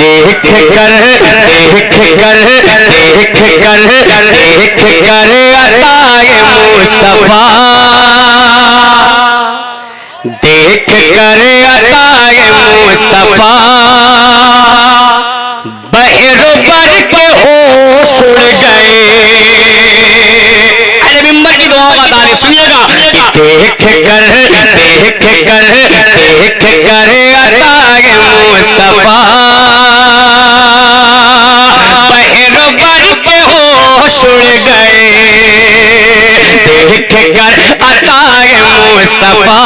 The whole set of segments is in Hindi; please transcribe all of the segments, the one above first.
देख कर अताए मुस्तफा, देख कर अताए मुस्तफा, बहरो बर के होश उड़ गए। अरे मिंबर की दुआ का तारीफ सुनिएगा कि देख कर अताए मुस्तफा, बहरो बर के होश उड़ गए। देख कर अताए मुस्तफा,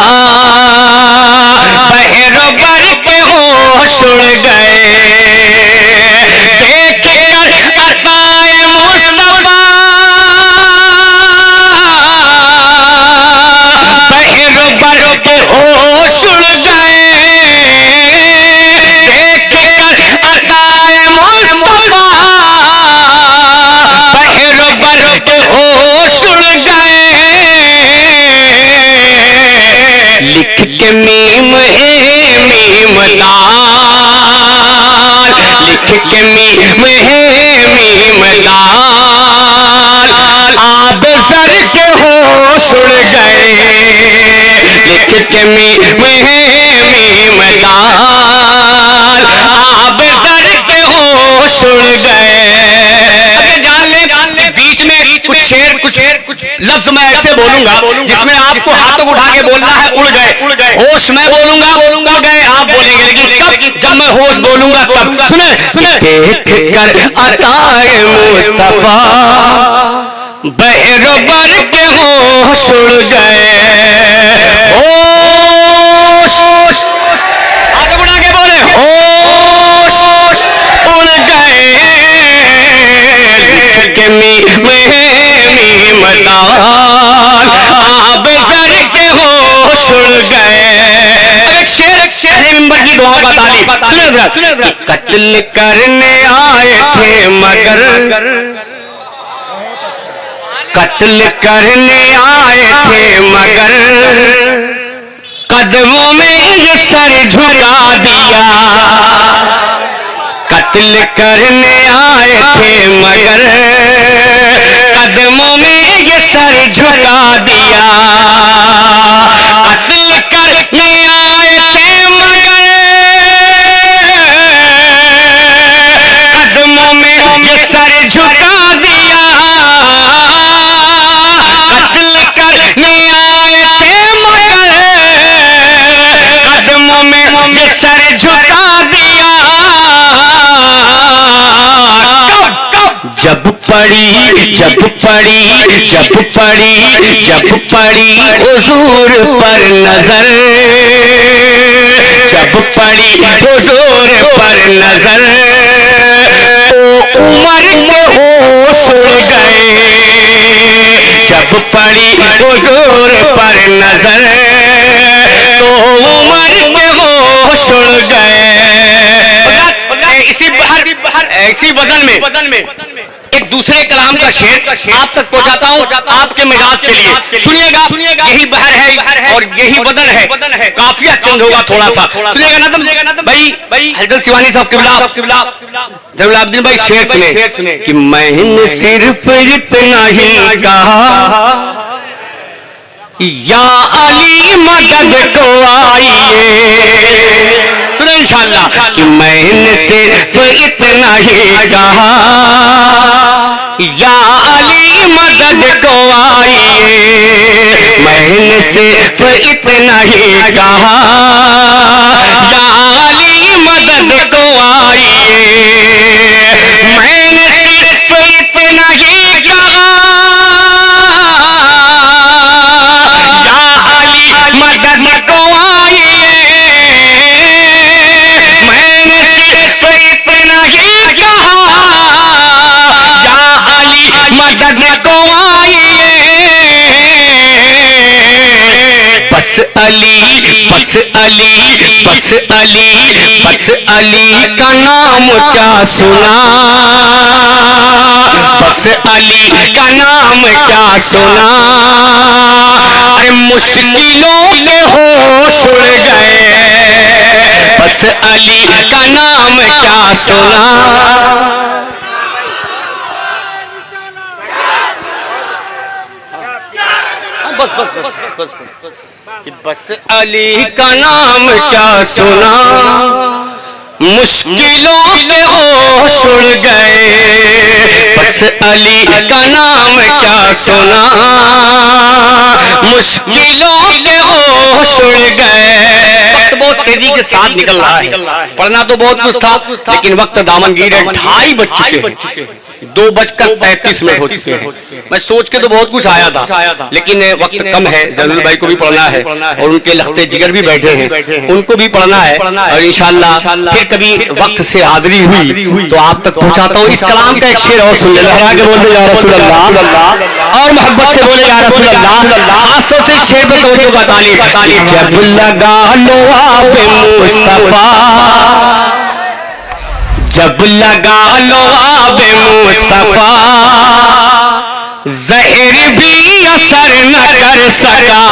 बहरो बर के होश उड़ गए। देख कर अताए मुस्तफा, बहरो बर के होश उड़ गए। देख कर अताए मुस्तफा, बहरो बर के होश उड़ गए। लिख के मीम है मीम दाल, लिख के मीम है मीम दाल, आब सर के होश उड़ गए। लिख के मीम है मीम दाल, आब सर के होश उड़ गए। जान ले बीच में कुछ शेर कुछ लफ्ज मैं ऐसे बोलूंगा जिसमें आपको हाथों उठा के बोलना है उड़ गए। होश मैं बोलूंगा उड़ गए आप बोलेंगे, लेकिन कब? जब मैं होश बोलूंगा तब। सुने देख कर अताए मुस्तफा, बहरो बर के होश उड़ गए। होश हाथों उठा के बोले, होश उड़ गए। के मीम दाल, आब सर के होश उड़ गए। एक शेर मिंबर की दुआ का तारीफ सुने। कत्ल करने आए थे मगर, कत्ल करने आए थे मगर, कदमों में ये सर झुका दिया। कत्ल करने आए थे मगर, कदमों में ये सर झुका दिया। कत्ल करने आए थे मगर, कदमों में ये सर झुका दिया। कत्ल करने आए थे मगर, कदमों में ये सर झुका दिया। जब पड़ी हुजूर पर नजर, जब पड़ी हुजूर पर नजर, तो उमर के होश उड़ गए। जब पड़ी हुजूर पर नजर, तो उमर के होश उड़ गए। इसी बदल में एक दूसरे कलाम का शेर आप तक पहुंचाता हूं आपके मिजाज के लिए। सुनिएगा यही बहर है और यही बदन है। काफिया चेंज होगा थोड़ा सा। सुनिएगा नदम भाई हजरत शिवानी साहब किबला जलालुद्दीन भाई शेर सुने कि मैंने सिर्फ इतना ही कहा, या अली मदद को आइए। सुने इंशाअल्लाह कि मैंने सिर्फ इतना ही कहा, या अली मदद को आइए। मैंने सिर्फ इतना ही कहा, या अली मदद को आइए। मैंने सिर्फ इतना ही कहा, मदद को आइए। मैंने सिर्फ इतना ही कहा, या अली मदद को आइए। बस अली का नाम क्या सुना, बस अली का नाम क्या सुना, अरे मुश्किलों के होश उड़ गए, बस अली का नाम क्या सुना। बस बस बस बस बस कि बस अली का नाम क्या सुना, मुश्किलों के होश उड़ गए, बस अली का नाम क्या सुना, मुश्किलों के होश उड़ गए। वक्त बहुत तेजी के साथ निकल रहा है, पढ़ना तो बहुत कुछ था लेकिन वक्त दामनगीर है, 2:30 बज चुके हैं, 2:33 हो चुके हैं। मैं सोच के तो बहुत कुछ आया था लेकिन वक्त कम है, जरूर भाई को भी पढ़ना है और उनके लखते जिगर भी बैठे हैं, उनको भी पढ़ना है और इंशाअल्लाह फिर कभी वक्त से हाजिरी हुई तो आप तक पहुंचाता हूँ। इस कलाम का एक शेर और सुन लेना, बोले या रसूल अल्लाह और मोहब्बत से बोले या रसूल अल्लाह। खासतौर से शेर पर तवज्जो का तालीब, जब लगा लो आप मुस्तफा, जब लगा लो आब मुस्तफा, जहर भी असर न कर सका,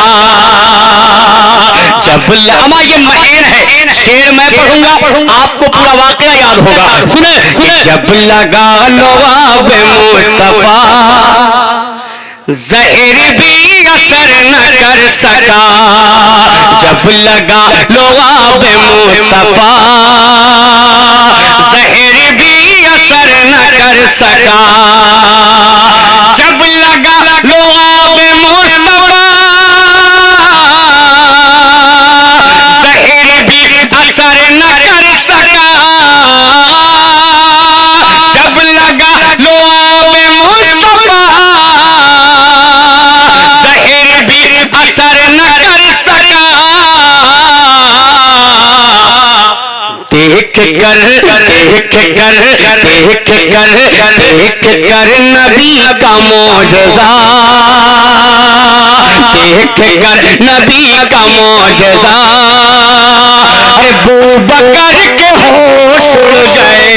जब अमा ये महीन है, शेर मैं पढ़ूंगा आपको पूरा वाकया याद होगा, सुने। जब लगा लो आब मुस्तफा, जहर भी असर न कर सका, जब लगा लो आब मुस्तफा, जहर भी असर न कर सका, जब लगा लो आब मुस्तफा, जहर भी असर न कर सका, जब लगा लो आब मुस्तफा, जहर भी असर न कर सका, देख कर नबी का मौजज़ा, देख कर नबी का मौजज़ा, अबू बकर के होश उड़ गए,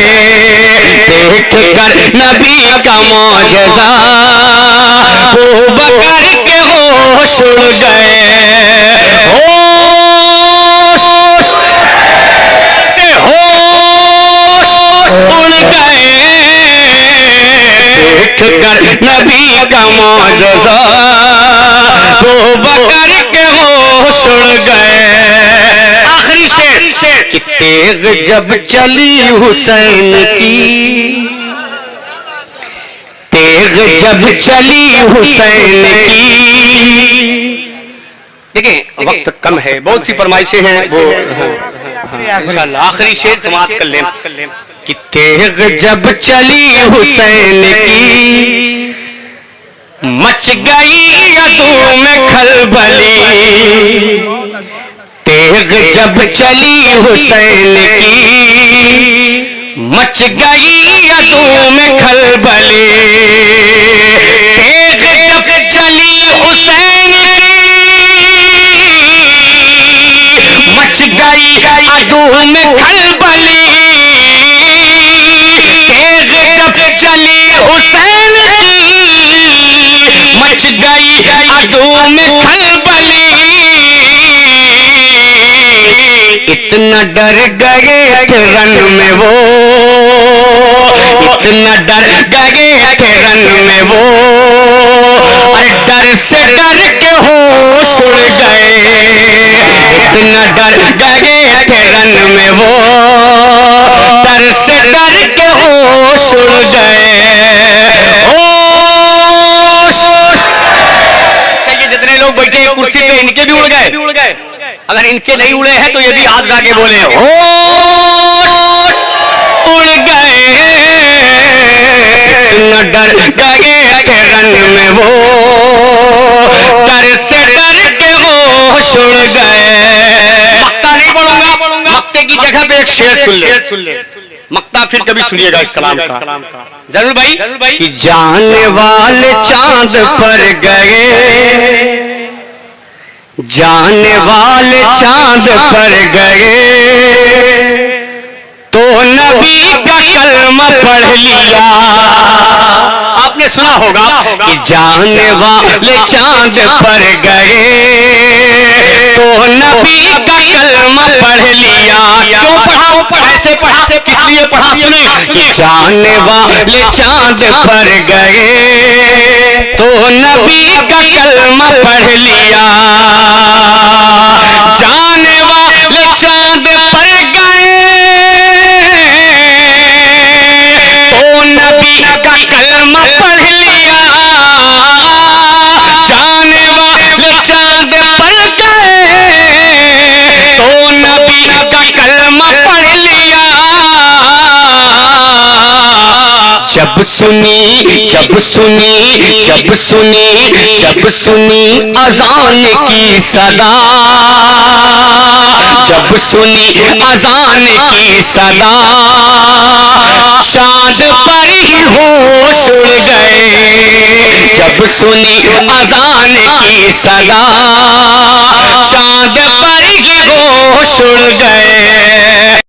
देख कर नबी का मौजज़ा, अबू बकर के होश उड़ गए, होश उड़ गए, देख कर नबी का मौजज़ा, अबू बकर के होश उड़ गए। आखिरी शेर कि तेग जब चली हुसैन की, तेग जब चली हुसैन की, देखिए वक्त कम है, बहुत सी फरमाइशें हैं, वो इंशाअल्लाह आखिरी शेर समाप्त कर लें कि तेग जब चली हुसैन की, मच गई अदू में खलबली, तेग जब चली हुसैन की, मच गई अदू में खलबली, तेग जब चली हुसैन मच गई अदू में खलबली, तेग जब चली हुसैन की, मच गई अदू में खलबली, इतना डर गए थे रन में वो, इतना डर गए थे रन में वो, अरे डर से डर के होश उड़ गए, इतना डर गए थे रन में वो, डर से डर के होश उड़ गए, होश। चाहिए जितने लोग बैठे हैं कुर्सी पे इनके भी उड़ गए, अगर इनके नहीं उड़े हैं तो ये भी हाथ गा के बोले होश उड़ गए, इतना डर गए थे रन में वो, डर से डर के होश उड़ गए। मक्ता नहीं पढ़ूंगा, मक्ते की जगह पे एक शेर सुन ले, मक्ता फिर कभी सुनिएगा इस कलाम का जरूर भाई कि जाने वाले चांद पर गए, जाने वाले चांद पर गए, तो नबी का कलमा पढ़ लिया, अब आपने सुना होगा कि जाने वाले चांद पर गए तो नबी का कलमा पढ़ लिया। क्यों पढ़ा? ऐसे पढ़ा, किस लिए पढ़ा? सुने कि जाने वाले चांद पर गए तो नबी का कलमा पढ़ लिया। जाने वाले चांद पर गए तो नबी का कलमा पढ़ लिया। जाने वाले चांद पर गए तो नबी का कलमा पढ़ लिया। जब सुनी अजान की सदा, जब सुनी अजान की सदा, चांद पर ही होश उड़ गए। जब सुनी अजान की सदा, चांद पर ही होश उड़ गए।